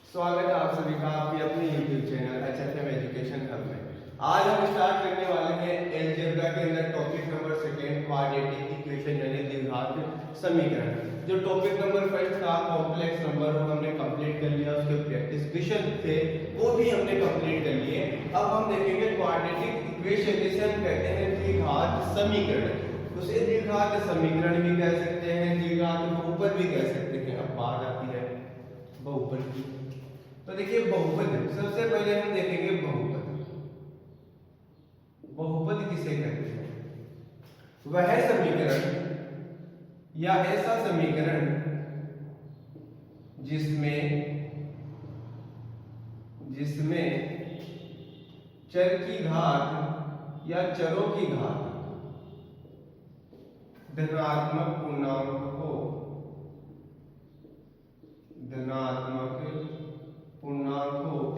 स्वागत है आप सभी का आपकी अपनी YouTube channel HFM education hub में। आज हम स्टार्ट करने वाले हैं अलजेब्रा के अंदर topic number second quadratic equation यानी द्विघात समीकरण। जो टॉपिक नंबर फर्स्ट था कॉम्प्लेक्स नंबर वो हमने कंप्लीट कर लिया, उसके प्रैक्टिस क्वेश्चन थे वो भी हमने कंप्लीट कर लिए। अब हम देखेंगे क्वाड्रेटिक इक्वेशन जिसे हम कहते हैं द्विघात समीकरण। उसे द्विघात समीकरण भी कह सकते हैं, द्विघात बहुपद भी कह सकते हैं। अब बात आती है बहुपद की। तो देखिए बहुपद, सबसे पहले हम देखेंगे बहुपद। बहुपद किसे कहते हैं? वह समीकरण या ऐसा समीकरण जिसमें चर की घात या चरों की घात धनात्मक पूर्णांक हो,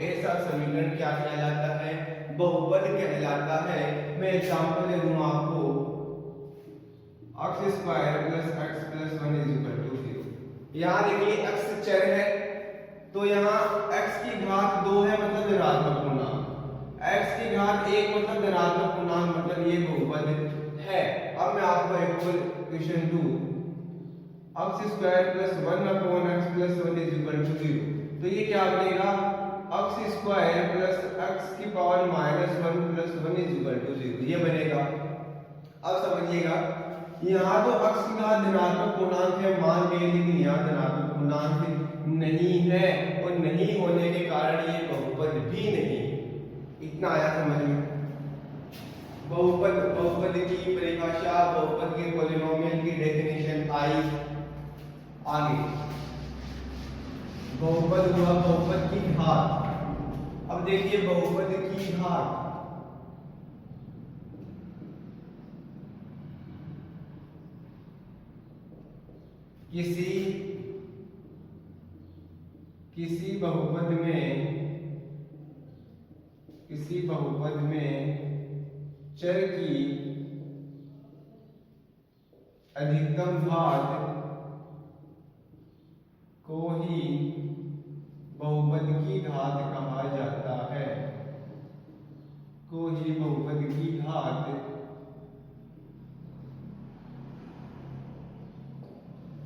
ऐसा समीकरण क्या कहलाता है? बहुपद कहलाता है। मैं एग्जांपल दे दूं आपको, x square plus x plus 1 is equal to 0। यहाँ देखिए x चर है तो यहाँ x की घात 2 है मतलब धनात्मक पूर्णांक, x की घात 1 मतलब धनात्मक पूर्णांक, मतलब ये बहुपद है। अब मैं आपको एक क्वेश्चन दूं, x square plus 1 upon x plus 1 is equal to 0, तो ये क्या बनेगा? x स्क्वायर प्लस x की power minus 1 plus 1 is equal to 0, ये बनेगा। अब समझिएगा, यहाँ तो x की घात धनात्मक पूर्णांक है मान के, लेकिन यहाँ धनात्मक पूर्णांक नहीं है और नहीं होने के कारण ये बहुपद भी नहीं। इतना आया समझ में? बहुपद की परिभाषा, बहुपद के पॉलिनोमियल की डेफिनेशन आई। आगे बहुपद हुआ बहुपद की घात। अब देखिए बहुपद की घात, किसी बहुपद में चर की अधिकतम घात को ही बहुपद की घात कहा जाता है, को ही बहुपद की घात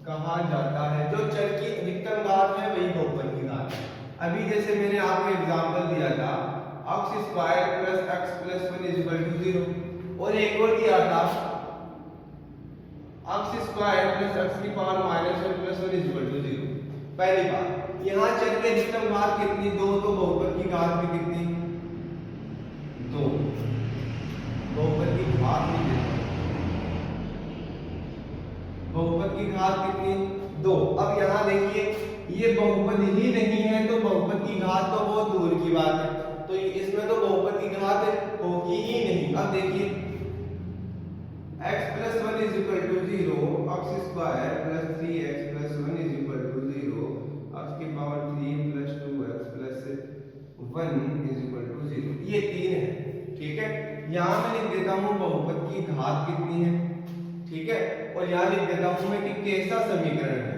कहा जाता है। जो चर की अधिकतम घात है वही बहुपद की घात है। अभी जैसे मैंने आपको एग्जांपल दिया था x square plus x plus 1 is equal to 0, और एक और दिया था x स्क्वायर प्लस x की power minus 1 plus 1 is equal to 0। पहली बात, यहाँ चर की अधिकतम घात कितनी? 2, तो बहुपद की घात भी कितनी? 2। बहुपद की घात भी कितनी? बहुपद की घात कितनी? 2। अब यहाँ देखिए ये बहुपद ही नहीं है तो बहुपद की घात तो बहुत दूर की बात है, तो इसमें तो बहुपद की घात होगी ही नहीं। अब देखिए x plus 1 is equal to 0, x square plus 3x plus 1 is equal to 0, x की power 3 plus 2x plus 1 is equal to 0, ये 3 है। ठीक है, यहाँ मैं लिख देता हूँ बहुपद की घात कितनी है, ठीक है, और यहाँ लिख देता हूँ मैं कि कैसा समीकरण है,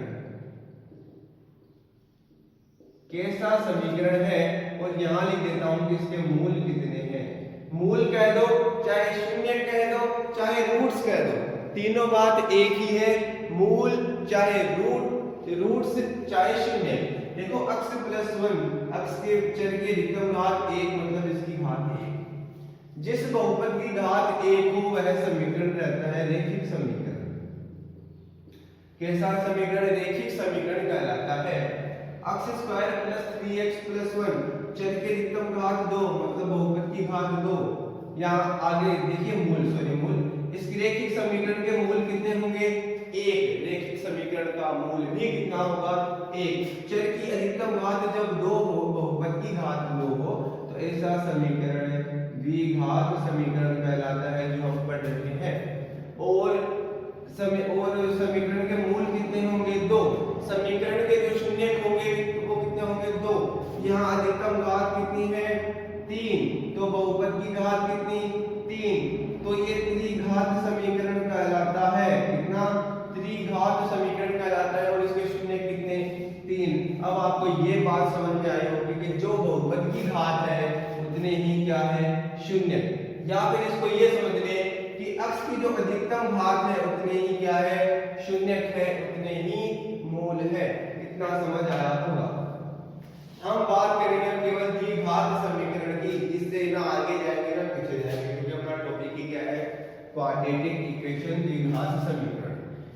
कैसा समीकरण है, और यहाँ लिख देता हूँ कि इसके मूल कितने हैं। मूल कह दो, चाहे शून्य कह दो, चाहे रूट्स कह दो, तीनों बात एक ही है। मूल चाहे रूट्स चाहे शून्य। देखो x प्लस 1, x के चर की अधिकतम घात 1 मतलब इसकी घात 1। जिस बहुपद की घात 1 हो वह समीकरण रहता है रैखिक समीकरण। कैसा समीकरण? रैखिक समीकरण कहलाता है। x square plus 3x plus 1, चर की अधिकतम घात 2 मतलब बहुपद की घात 2। यहाँ आगे देखिए मूल, इस रैखिक समीकरण के मूल कितने होंगे? 1। रैखिक समीकरण का मूल भी कितना होगा? 1। चर की अधिकतम घात जब 2 हो, बहुपद की घात 2 हो, तो ऐसा समीकरण द्विघात समीकरण कहलाता है जो हम पढ़ रहे हैं। और समीकरण के मूल कितने होंगे? 2। समीकरण के जो शून्य होंगे वो कितने होंगे? 2। यहाँ अधिकतम घात कितनी है? 3, तो बहुपद की घात कितनी? 3, तो ये त्रिघात समीकरण कहलाता है। कितना? त्रिघात समीकरण कहलाता है, और इसके शून्य कितने? 3। अब आपको ये बात समझ में आई होगी कि जो बहुपद की घात है उतने ही क्या है, शून्य। या फिर इसको ये समझ लें कि x की जो अधिकतम घात है उतने ही क्या है, शून्य है, उतने ही मूल है। इतना समझ आया होगा। हम बात करेंगे केवल द्विघात समीकरण की, इससे ना आगे जाएंगे ना पीछे जाएंगे, क्योंकि अपना टॉपिक ही क्या है, क्वाड्रेटिक इक्वेशन, द्विघात समीकरण।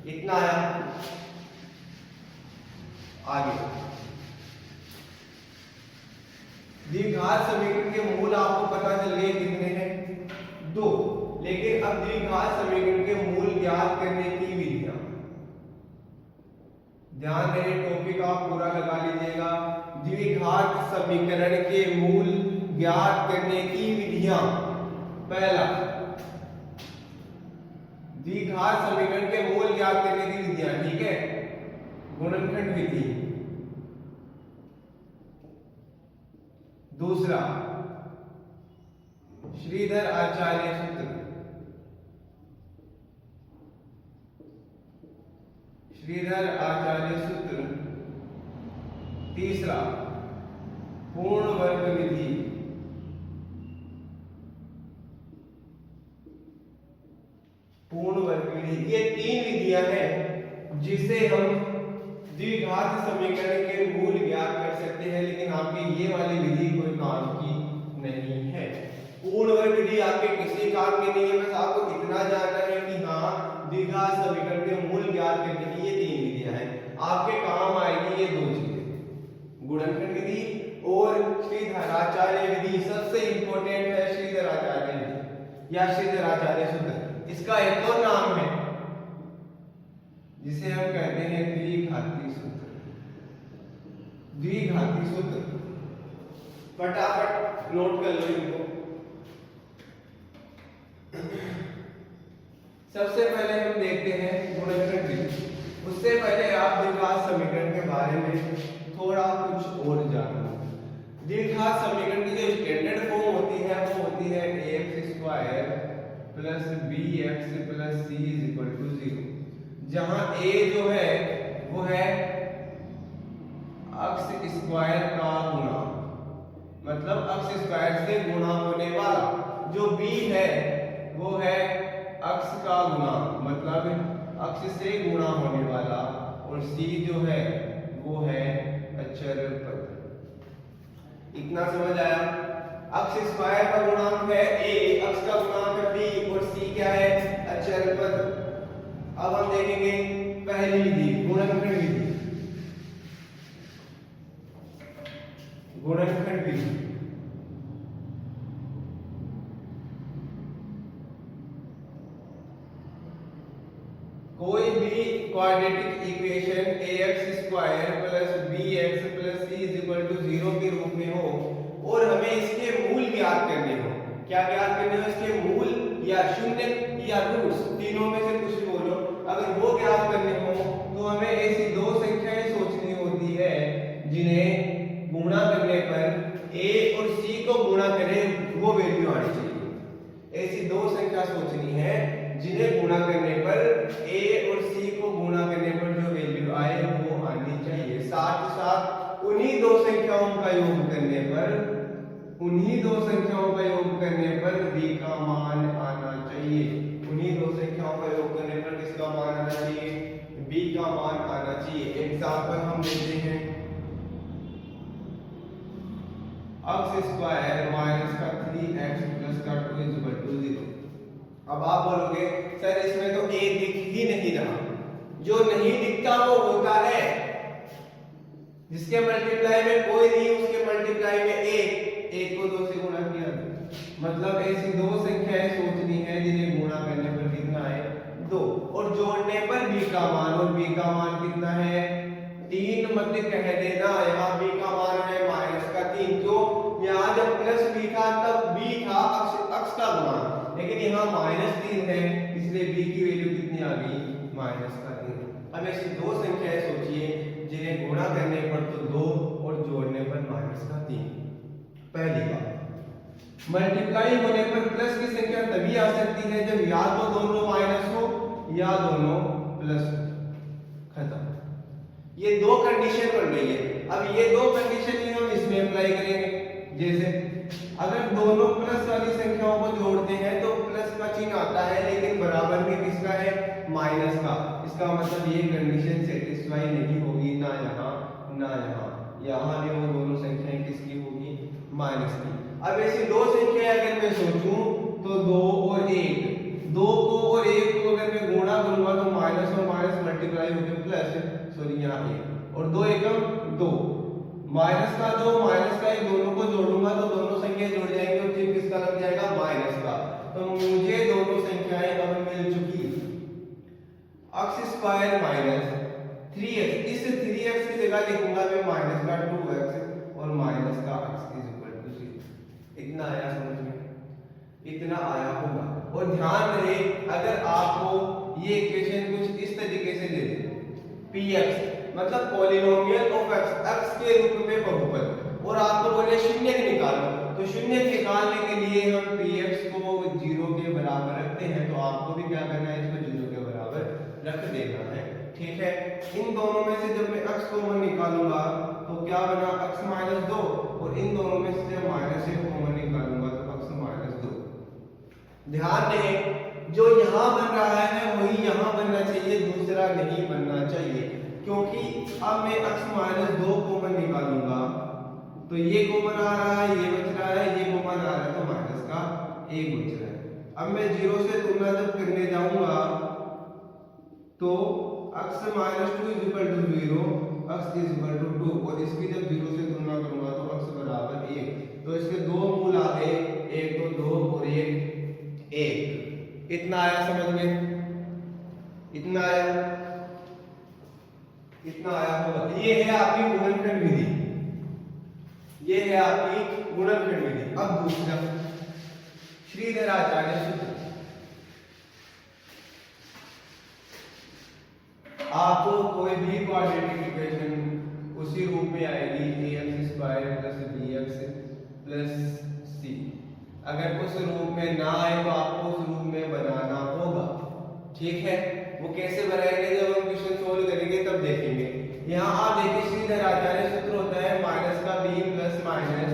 इतना आया। आगे द्विघात समीकरण के मूल आपको पता चल गए कितने हैं, 2। लेकिन अब द्विघात समीकरण के मूल ज्ञात करने की विधियां, ध्यान रहे टॉपिक आप पूरा लगा लीजिएगा। द्विघात समीकरण के मूल ज्ञात करने की विधियां। पहला, द्विघात समीकरण के मूल ज्ञात करने की विधियां, ठीक है, गुणनखंड विधि। दूसरा, श्रीधर आचार्य सूत्र। श्रीधर आचार्य सूत्र। तीसरा, पूर्ण वर्ग विधि। पूर्ण वर्ग विधि, ये 3 विधियां हैं जिसे हम द्विघात समीकरण के मूल ज्ञात कर सकते हैं, लेकिन आपकी ये वाली विधि कोई काम की नहीं है। पूर्ण वर्ग विधि आपके किसी काम की नहीं है, बस आपको इतना जानना है कि हाँ द्विघात समीकरण के मूल ज्ञात करने की ये 3 विधियां हैं। आपके काम आएगी ये 2 चीजें, गुणनखंड विधि और श्रीधराचार्य विधि। सबसे इंपॉर्टेंट है श्रीधराचार्य विधि या श्रीधराचार्य सूत्र। इसका एक और नाम है जिसे हम कहते हैं द्विघाती सूत्र। द्विघाती सूत्र, फटाफट नोट कर लो इनको। सबसे पहले हम देखते हैं गुणनखंड विधि। उससे पहले आप द्विघात समीकरण के बारे में थोड़ा कुछ और जानो। द्विघात समीकरण की जो स्टैंडर्ड फॉर्म होती है वो होती है ax² plus bx plus c = 0, जहां a जो है वो है अक्ष स्क्वायर का गुणा, मतलब अक्ष स्क्वायर से गुणा होने वाला। जो b है वो है अक्ष का गुणा, मतलब अक्ष से गुणा होने वाला। और c जो है वो है अचर पद। इतना समझ आया। अक्ष स्क्वायर का गुणांक है a, अक्ष का गुणांक है b और c क्या है, अचर पद। अब हम देखेंगे पहली विधि, गुणनखंड विधि। गुणनखंड विधि, कोई भी quadratic equation ax² plus bx plus c = 0 के रूप में हो और हमें इसके मूल ज्ञात करने हो। क्या ज्ञात करने हो, इसके मूल या शून्य या रूट्स, तीनों में से कुछ भी बोलो। अगर वो ज्ञात करने हो तो हमें ऐसी 2 संख्याएं सोचनी होती है जिन्हें गुणा करने पर a और c को गुणा करें वो वैल्यू आनी चाहिए। ऐसी 2 संख्या सोचनी है जिन्हें गुणा करने पर a और c को गुणा करने पर जो वैल्यू आए वो आनी चाहिए। साथ ही साथ उन्हीं 2 संख्याओं का योग करने पर, उन्हीं 2 संख्याओं का योग करने पर b का मान आना चाहिए। उन्हीं 2 संख्याओं का योग करने पर किसका मान आना चाहिए, b का मान आना चाहिए। एग्जांपल हम लेते हैं अक्ष स्क्वायर माइनस का 3x प्लस का 2 = 0। अब आप बोलोगे सर इसमें तो a दिख ही नहीं रहा। जो नहीं दिखता वो होता है, जिसके मल्टीप्लाई में कोई नहीं उसके मल्टीप्लाई में एक को 2 से गुणा किया। मतलब ऐसी 2 संख्याएं सोचनी है जिन्हें गुणा करने पर कितना है, 2, और जोड़ने पर b का मान, और b का मान कितना है, 3 मत कह देना। यहाँ b का मान है -3। क्यों, यहाँ जब प्लस b था तब b था अक्ष का गुणा, लेकिन यहाँ -3 है इसलिए b की वैल्यू कितनी आ गई, -3। अब ऐसी 2 संख्याएं सोचिए जिन्हें गुणा करने पर तो 2 और जोड़ने पर -3। पहली बात, मल्टीप्लाई होने पर प्लस की संख्या तभी आ सकती है जब या तो दोनों माइनस हो या दोनों प्लस हो। खत्म। ये 2 कंडीशन बन रही है। अब ये दो कंडीशन ही हम इसमें अप्लाई करेंगे। जैसे अगर दोनों प्लस वाली संख्याओं को जोड़ते हैं तो प्लस का चिन्ह आता है, लेकिन बराबर में किसका है, माइनस का। इसका मतलब ये कंडीशन सेटिस्फाई नहीं होगी, ना यहाँ ना यहाँ, यहाँ भी वो दोनों संख्याएं किसकी होगी, माइनस की। अब ऐसी दो संख्याएं अगर मैं सोचूं तो 2 और 1, 2 को और 1 को अगर मैं गुणा करूंगा तो माइनस और माइनस मल्टीप्लाई होकर प्लस, सॉरी यहाँ 1 और 2 एकम 2, माइनस का 2 माइनस का 1 दोनों को जोड़ूंगा तो दोनों संख्याएं जुड़ जाएंगी और चिन्ह किसका लग जाएगा, माइनस का। तो मुझे दोनों संख्याएं अब मिल चुकी। x स्क्वायर माइनस 3x, इस 3x की जगह लिखूंगा मैं माइनस का 2x और माइनस का x इज इक्वल टू 0। इतना आया समझ में, इतना आया होगा। और ध्यान रहे अगर आपको ये इक्वेशन कुछ इस तरीके से दे दे, px मतलब पॉलिनोमियल ऑफ x के रूप में बहुपद, और आपको बोले शून्य निकालो, तो शून्य निकालने के लिए हम px को 0 के बराबर रखते हैं, तो आपको भी क्या करना है, इसको 0 के बराबर रख देना है। ठीक है, इन दोनों में से जब मैं x कॉमन निकालूंगा तो क्या बना, x माइनस 2, और इन दोनों में से माइनस 1 कॉमन निकालूंगा तो x माइनस 2। ध्यान दें जो यहाँ बन रहा है वही यहाँ बनना चाहिए, दूसरा नहीं बनना चाहिए, क्योंकि अब मैं x माइनस 2 कॉमन निकालूंगा तो ये कॉमन आ रहा है, ये बच रहा है, ये कॉमन आ रहा है, तो माइनस का 1 बच रहा है। अब मैं 0 से तुलना जब करने जाऊंगा तो x minus 2 is equal to 0, x is equal to 2, और इसकी जब 0 से तुलना करूंगा तो x बराबर 1, तो इसके दो मूल आ गए, एक तो 2 और एक 1। इतना आया समझ में, इतना आया, इतना आया होगा। ये है आपकी गुणनखंड विधि, ये है आपकी गुणनखंड विधि। अब दूसरा श्रीधराचार्य सूत्र, आपको कोई भी क्वाड्रेटिक इक्वेशन उसी रूप में आएगी, ax square plus bx plus c। अगर उस रूप में ना आए तो आपको उस रूप में बनाना होगा। ठीक है, वो कैसे बनाएंगे जब हम क्वेश्चन सोल्व करेंगे तब देखेंगे। यहाँ आप देखिए श्रीधराचार्य सूत्र होता है माइनस का b प्लस माइनस,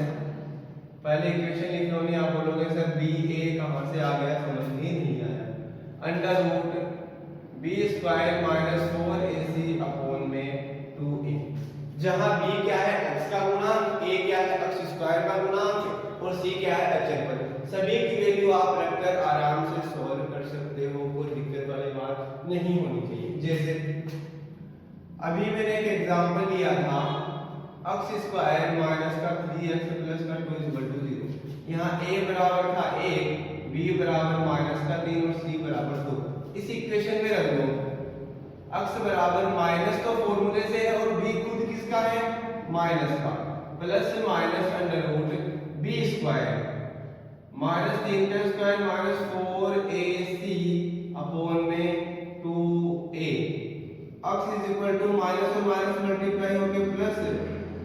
पहले इक्वेशन लिखने में आप बोलोगे सर b a कहां से आ गया, समझ में नहीं आया, under root b square minus 4ac upon में 2a, जहां b क्या है, x का गुणांक, a क्या है, x स्क्वायर का गुणांक, और c क्या है, अचर पद। सभी की वैल्यू आप रखकर आराम से सॉल्व कर सकते हो, कोई दिक्कत वाली बात नहीं होनी चाहिए। जैसे अभी मैंने एक एग्जांपल लिया था, x स्क्वायर माइनस का 3x प्लस का 2 इज इक्वल टू 0। यहाँ a बराबर था 1, b बराबर माइनस का 3 और c बराबर 2। इस इक्वेशन में रख दो x बराबर माइनस तो फॉर्मूले से है और b खुद किसका है, माइनस का, plus minus under root b square minus 3 का स्क्वायर माइनस 4ac अपॉन में 2a। x is equal to minus और माइनस मल्टीप्लाई होके प्लस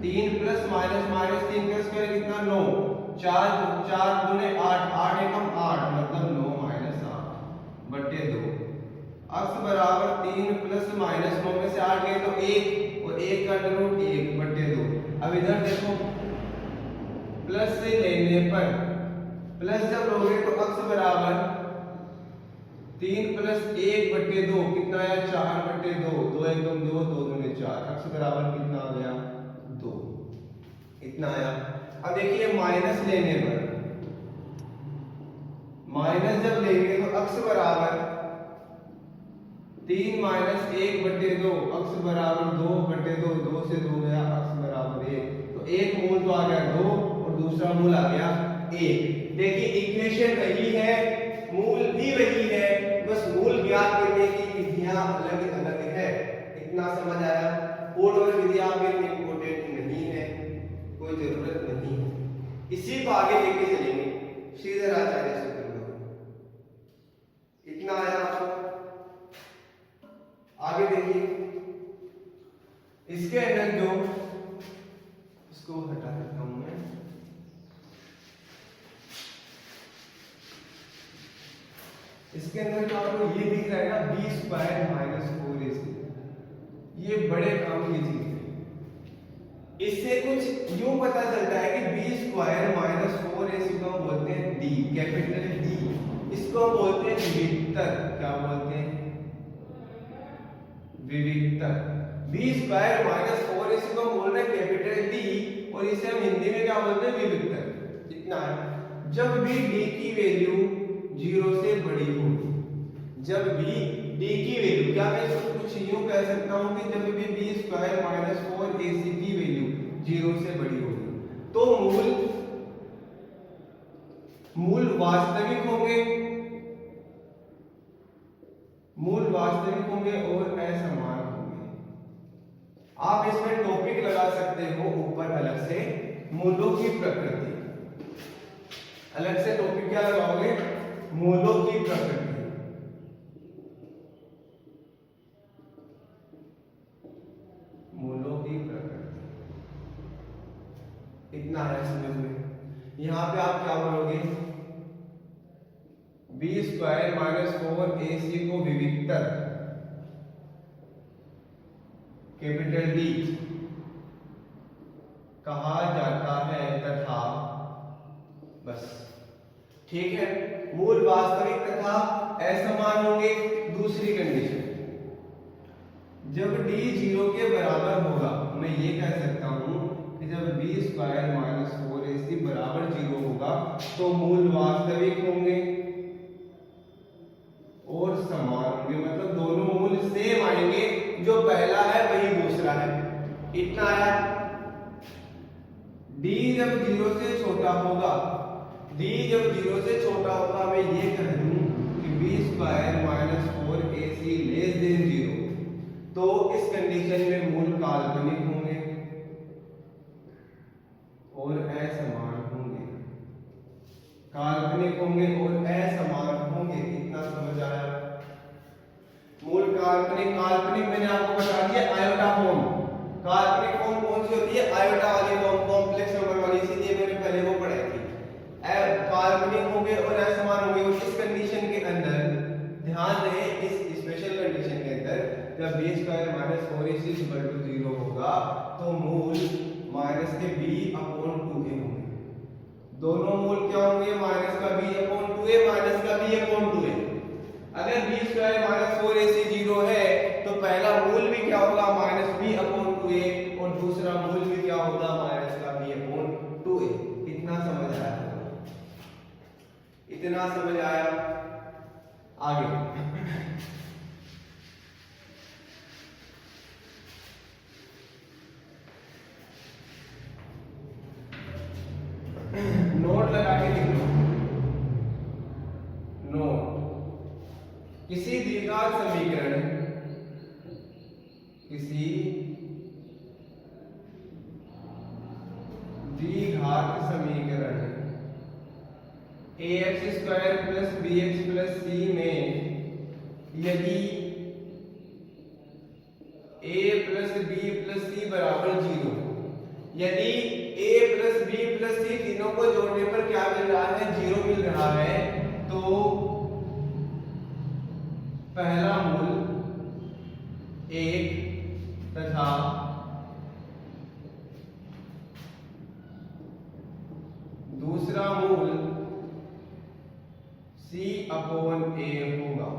3 प्लस माइनस माइनस 3 का स्क्वायर कितना, 9, 4 दूने 8, 8 एकम 8 मतलब 9 माइनस 8 बटे 2। x बराबर 3 प्लस माइनस 9 में से 8 गए तो 1, और 1 का अंडर रूट 1 बटे 2। अब इधर देखो प्लस से लेने पर प्लस जब लोगे तो x बराबर 3 प्लस 1 बटे 2 कितना आया, 4 बटे 2, 2 एकदम 2, 2 दूने 4, x बराबर कितना आ गया, 2। इतना आया। अब देखिए माइनस लेने पर, माइनस जब लेंगे तो x बराबर 3 माइनस 1 बटे 2, x बराबर 2 बटे 2, 2 से 2 गया, x बराबर 1, तो एक मूल तो आ गया 2 और दूसरा मूल आ गया 1। देखिए इक्वेशन वही है, मूल भी वही है, बस मूल ज्ञात करने की विधियां अलग अलग है। इतना समझ आया? और विधियां में इंपॉर्टेंट नहीं है, कोई जरूरत नहीं है, इसी को आगे लेके चलेंगे श्रीधराचार्य सूत्र में। इतना आया आपको? आगे देखिए, इसके अंदर जो, इसको हटा देता हूं मैं, इसके अंदर जो आपको ये दिख रहा है ना b स्क्वायर माइनस 4ac, ये बड़े काम की चीज है। इससे कुछ यूं पता चलता है कि बी स्क्वायर माइनस 4ac को हम बोलते हैं डी, कैपिटल डी। इसको हम बोलते हैं विविक्तर। क्या बोलते हैं? विविक्तर। बी स्क्वायर माइनस 4ac को हम बोल रहे हैं कैपिटल डी, और इसे हम हिंदी में क्या बोलते हैं? विविक्तर। इतना है। जब भी डी की वैल्यू 0 से बड़ी होगी, जब भी डी की वैल्यू, क्या मैं कुछ यूं कह सकता हूं कि जब भी बी स्क्वायर माइनस 4ac की वैल्यू 0 से बड़ी होगी तो मूल वास्तविक होंगे, मूल वास्तविक होंगे और असमान होंगे। आप इसमें टॉपिक लगा सकते हो ऊपर अलग से, मूलों की प्रकृति। अलग से टॉपिक क्या लगाओगे? मूलों की प्रकृति। मूलों की प्रकृति, इतना है समझ में। यहां पे आप क्या बोलोगे? बी स्क्वायर माइनस 4ac को विविक्तर कैपिटल डी कहा जाता है तथा, बस ठीक है। मूल वास्तविक तथा असमान होंगे। दूसरी कंडीशन, जब d 0 के बराबर होगा, मैं ये कह सकता हूं कि जब बी स्क्वायर माइनस 4ac बराबर 0 होगा तो मूल वास्तविक होंगे और समान होंगे, मतलब दोनों मूल सेम आएंगे। जो पहला है वही दूसरा है। इतना आया। d जब 0 से छोटा होगा, d जब 0 से छोटा होगा, मैं ये कह दूं कि B square minus 4ac less than 0, तो इस कंडीशन में मूल काल्पनिक होंगे और असमान होंगे। काल्पनिक होंगे और असमान होंगे। इतना समझ आया? मूल काल्पनिक, काल्पनिक मैंने आपको बता दिया आयोटा फॉर्म। काल्पनिक फॉर्म कौन सी होती है? आयोटा वाली फॉर्म, कॉम्प्लेक्स नंबर वाली, इसीलिए मैंने पहले वो पढ़ाई थी। काल्पनिक होंगे और असमान होंगे। और इस कंडीशन के अंदर ध्यान रहे, इस स्पेशल कंडीशन के अंदर जब B square minus 4ac equal to 0 होगा तो मूल माइनस के b/2a होंगे। दोनों मूल क्या होंगे? माइनस का b/2a, माइनस का b/2a। अगर बी स्क्वायर माइनस 4ac 0 है तो पहला मूल भी क्या होगा? माइनस b/2a, और दूसरा मूल भी क्या होगा? माइनस का b/2a। इतना समझ आया? इतना समझ आया? आगे नोट लगा के लिख लो। नोट, किसी द्विघात समीकरण, किसी द्विघात समीकरण ax square plus bx plus c में यदि a plus b plus c बराबर 0, यदि a plus b plus c तीनों को जोड़ने पर क्या मिल रहा है? 0 मिल रहा है, तो पहला मूल 1 तथा दूसरा मूल c/a होगा।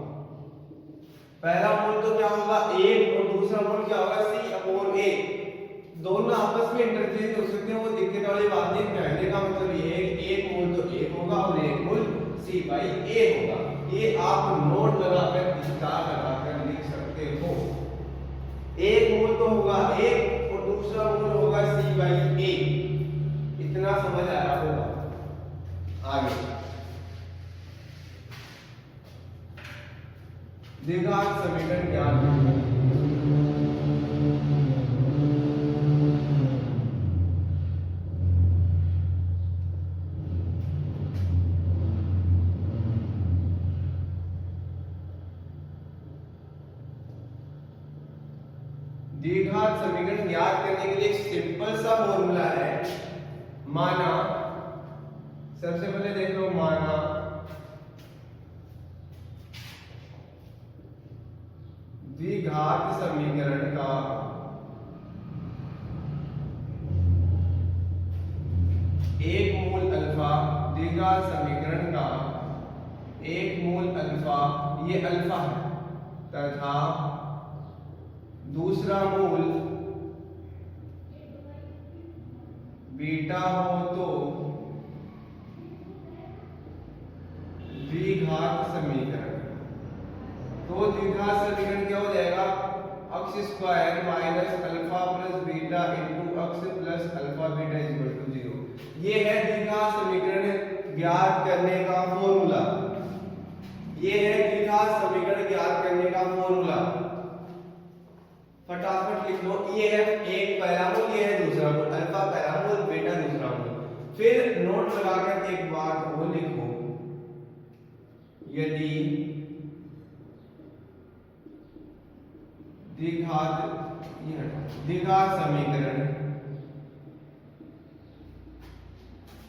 पहला मूल तो क्या होगा? 1, और दूसरा मूल क्या होगा? c/a। दोनों आपस में इंटरचेंज हो सकते हैं, वो दिक्कत वाली बात नहीं। कहने का मतलब ये है कि एक मूल तो 1 होगा और एक मूल c/a होगा। ये आप नोट लगाकर, स्टार लगाकर लिख सकते हो। एक मूल तो होगा 1 और दूसरा मूल होगा c/a। इतना समझ आया होगा? आगे द्विघात समीकरण ज्ञात करना। द्विघात समीकरण ज्ञात करने के लिए एक सिंपल सा फॉर्मूला है। माना, सबसे पहले देख लो, माना द्विघात समीकरण का एक मूल अल्फा द्विघात समीकरण का एक मूल अल्फा, ये अल्फा है, तथा दूसरा मूल बीटा हो तो द्विघात समीकरण। तो द्विघात समीकरण क्या हो जाएगा? X square minus alpha plus beta into x plus alpha beta equal to 0। ये है द्विघात समीकरण ज्ञात करने का फॉर्मूला। ये है द्विघात समीकरण ज्ञात करने का फॉर्मूला। फटाफट लिख लो। ये है एक पहला मूल, ये है दूसरा मूल, अल्फा पहला मूल, बीटा दूसरा मूल। फिर नोट लगाकर एक बात वो लिखो, यदि द्विघात समीकरण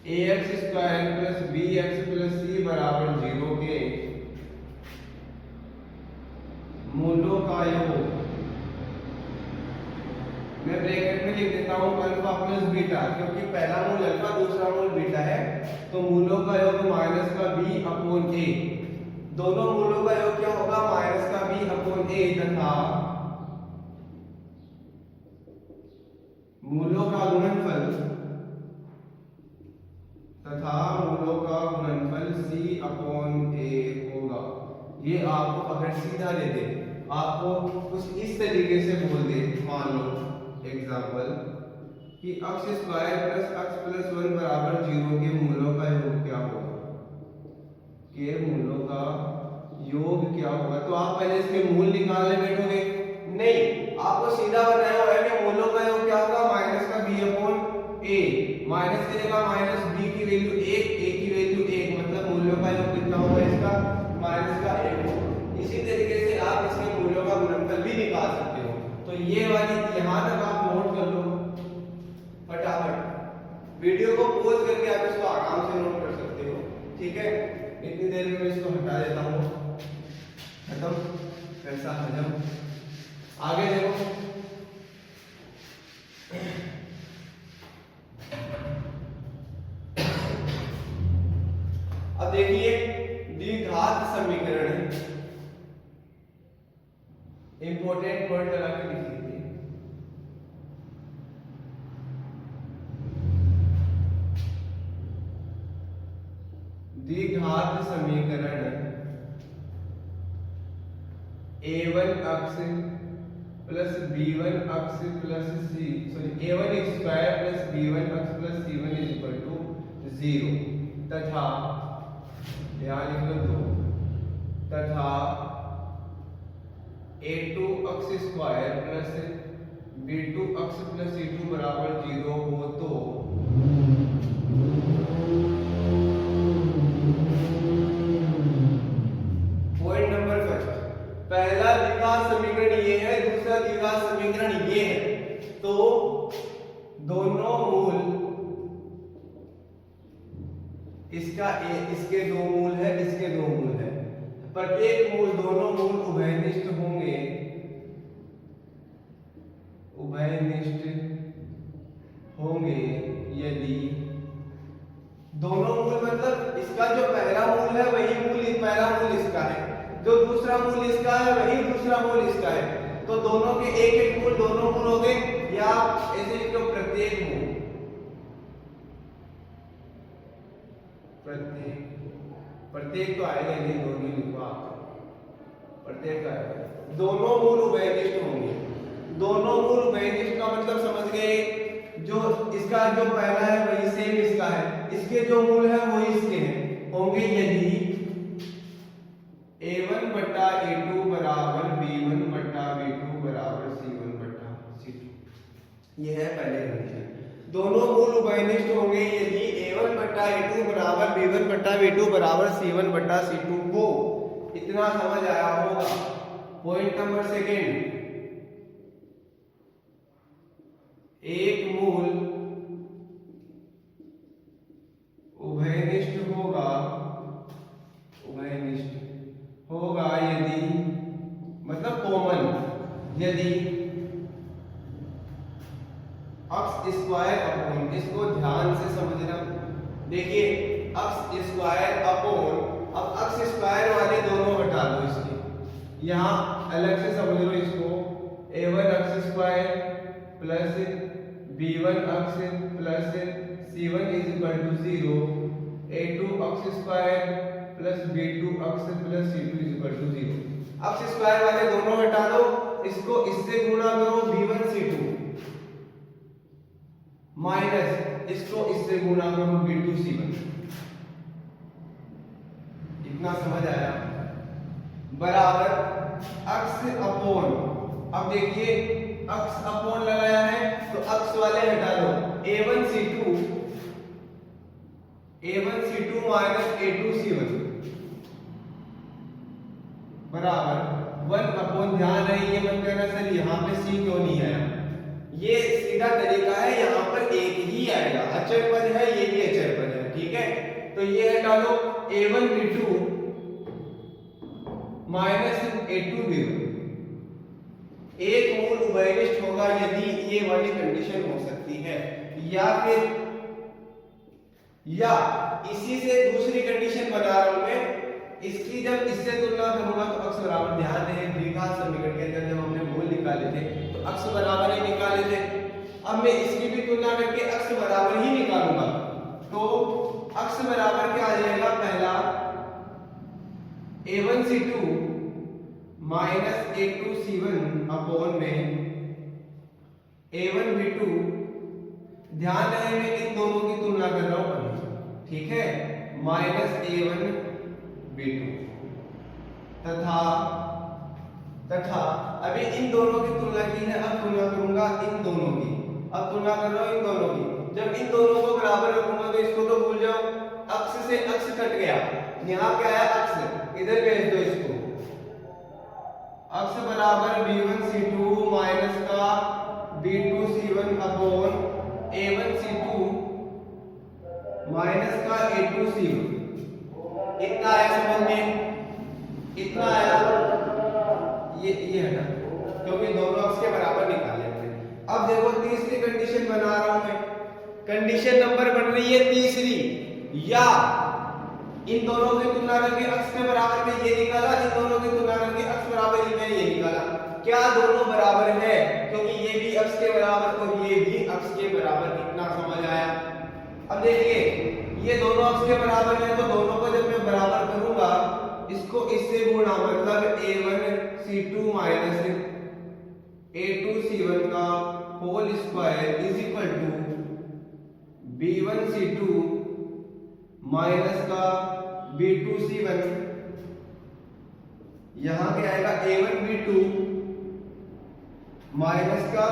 ax square plus bx plus c बराबर 0 के मूलों का योग, मैं ब्रैकेट में लिख देता हूं अल्फा प्लस बीटा, क्योंकि पहला मूल अल्फा दूसरा मूल बीटा है, तो मूलों का योग माइनस का b अपॉन a। दोनों मूलों का योग क्या होगा? माइनस का b अपॉन a, तथा मूलों का गुणनफल c अपॉन a होगा। ये आपको अगर सीधा दे दे, आपको कुछ इस तरीके से बोल दे, मान लो एग्जांपल कि अक्ष स्क्वायर प्लस अक्ष प्लस 1 बराबर 0 के मूलों का योग क्या होगा? के मूलों का योग क्या होगा? तो आप पहले इसके मूल निकालने बैठोगे? नहीं, आपको सीधा बताया हुआ है कि मूलों का योग क्या होगा? माइनस का b अपॉन a। माइनस की जगह माइनस b की वैल्यू 1, a की वैल्यू 1, मतलब मूलों का योग कितना होगा इसका? माइनस का 1। इसी तरीके से आप इसके मूलों का गुणनफल भी निकाल सकते हो। तो ये वाली यहां तक आप नोट कर लो फटाफट। वीडियो को पॉज करके आप इसको आराम से नोट कर सकते हो, ठीक है? इतनी देर में मैं इसको हटा देता हूं। खत्म, पैसा हजम। आगे देखो, अब देखिए द्विघात समीकरण, इंपॉर्टेंट वर्ड लगा के लिख लीजिए। द्विघात समीकरण a1 अक्ष प्लस b1 अक्ष plus c, sorry a1 square plus b1 अक्ष plus c1 is equal to 0, तथा यहाँ लिख लो 2, तथा a2 अक्ष स्क्वायर प्लस b2 अक्ष प्लस c2 बराबर 0 हो तो पॉइंट नंबर फर्स्ट, पहला द्विघात समीकरण ये है, दूसरा द्विघात समीकरण ये है। तो दोनों मूल, इसका इसके दो मूल है, इसके दो मूल है, प्रत्येक मूल, दोनों मूल उभयनिष्ठ होंगे, उभयनिष्ठ होंगे यदि दोनों मूल, मतलब इसका जो पहला मूल है वही मूल, पहला मूल इसका है, जो दूसरा मूल इसका है वही दूसरा मूल इसका है। तो दोनों के एक एक मूल, दोनों मूल हो गए, या ऐसे लिख लो प्रत्येक मूल, प्रत्येक तो आएगा नहीं, दोनों लिखो आप, प्रत्येक आएगा। दोनों मूल उभयनिष्ठ होंगे। दोनों मूल उभयनिष्ठ का मतलब समझ गए, जो इसका जो पहला है वही सेम इसका है, इसके जो मूल है वही इसके हैं, होंगे यदि a1 बट्टा a2 बराबर b1 बट्टा b2 बराबर c1 बट्टा c2। ये है पहले कंडीशन। दोनों मूल उभयनिष्ठ होंगे यदि a1 बट्टा a2 बराबर b1 बट्टा b2 बराबर c1 बट्टा c2 हो। इतना समझ आया होगा। पॉइंट नंबर सेकेंड, एक मूल उभयनिष्ठ होगा, उभयनिष्ठ होगा यदि, मतलब कॉमन, यदि अक्ष स्क्वायर अपॉन, इसको ध्यान से समझना, देखिए x स्क्वायर अपॉन, अब x स्क्वायर वाले दोनों हटा दो इसके, यहाँ अलग से समझ लो इसको, a1 x square plus b1 x plus c1 is equal to 0, a2 x square plus b2 x plus c2 is equal to 0। x square वाले दोनों हटा दो, इसको इससे गुणा करो b1 c2 माइनस इसको इससे गुणा करो b2 c1। इतना समझ आया? बराबर x अपॉन, अब देखिए x अपॉन लगाया है तो x वाले हटा दो, a1 c2 minus a2 c1 बराबर 1 अपॉन, ध्यान रहे ये मत कहना सर यहाँ पे c क्यों नहीं आया, ये सीधा तरीका है, यहाँ पर एक ही आएगा, अचर पद है, ये भी अचर पद है, ठीक है। तो ये हटा लो a1 b2 minus a2 b1, एक मूल उभयनिष्ठ होगा यदि ये वाली कंडीशन हो सकती है, या फिर या इसी से दूसरी कंडीशन बना रहा हूं मैं, इसकी जब इससे तुलना करूंगा तो x बराबर, ध्यान दें द्विघात समीकरण के अंदर जब हमने मूल निकाले थे तो x बराबर ही निकाले थे, अब मैं इसकी भी तुलना करके x बराबर ही निकालूंगा, तो x बराबर क्या आ जाएगा, पहला a1 c2 minus a2 c1 upon में a1 b2, ध्यान रहे मैं इन दोनों की तुलना कर रहा हूं अभी, ठीक है, माइनस a1 b2 तथा अभी इन दोनों की तुलना की है, अब तुलना करूंगा इन दोनों की, अब तुलना कर रहा हूं इन दोनों की, जब इन दोनों को बराबर रखूंगा तो इसको तो भूल जाओ, x से x कट गया, यहाँ क्या है x, इधर भेज दो इसको, x बराबर b1 c2 माइनस का b2 c1 upon a1 c2 minus का a2 c1, इतना आया समझ में, इतना आया, ये हटा क्योंकि दोनों x के बराबर निकाले हमने। अब देखो तीसरी कंडीशन बना रहा हूं मैं, कंडीशन नंबर बन रही है तीसरी, या इन दोनों की तुलना करके x के बराबर में ये निकाला, इन दोनों की तुलना करके x बराबर ही में ये निकाला, क्या दोनों बराबर है, क्योंकि ये भी x के बराबर और ये भी x के बराबर, इतना समझ आया। अब देखिए ये दोनों x के बराबर है तो दोनों को जब मैं बराबर करूंगा, इसको इससे गुणा, मतलब a1 c2 minus a2 c1 का whole square is equal to b1 c2 minus का b2 c1, यहां क्या आएगा a1 b2 माइनस का,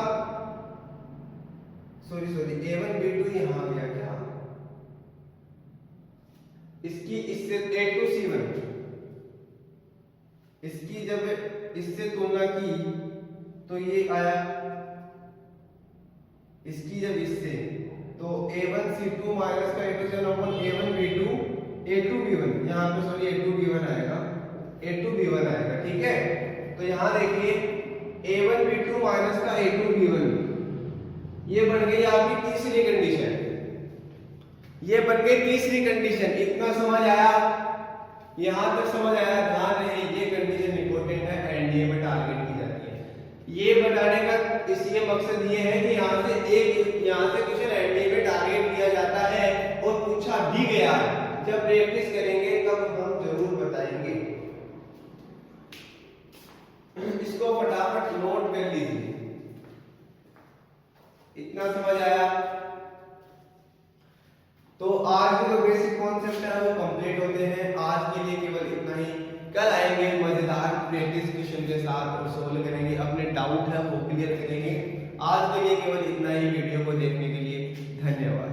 सॉरी a1 b2 यहां गया क्या, इसकी इससे a2 c1, इसकी जब इससे तुलना की तो ये आया, इसकी जब इससे तो a1 c2 माइनस का a2 c1 upon a1 b2 a2 b1, यहाँ पे सॉरी a2 b1 आएगा, a2 b1 आएगा, ठीक है। तो यहाँ देखिए a1 b2 माइनस का a2 b1, ये बन गई आपकी तीसरी कंडीशन, ये बन गई तीसरी कंडीशन, इतना समझ आया, यहां तक समझ आया, ध्यान रहे ये कंडीशन इंपॉर्टेंट है, एनडीए में टारगेट की जाती है, ये बताने का इसलिए मकसद ये है कि यहाँ से क्वेश्चन एनडीए में टारगेट किया जाता है और पूछा भी गया है, जब प्रैक्टिस करेंगे तब हम जरूर बताएंगे, इसको फटाफट नोट कर लीजिए, इतना समझ आया। तो आज के जो बेसिक कॉन्सेप्ट है वो कंप्लीट होते हैं, आज के लिए केवल इतना ही, कल आएंगे मजेदार प्रैक्टिस क्वेश्चन के साथ और सोल्व करेंगे, अपने डाउट है वो क्लियर करेंगे। आज के लिए केवल इतना ही, वीडियो को देखने के लिए धन्यवाद।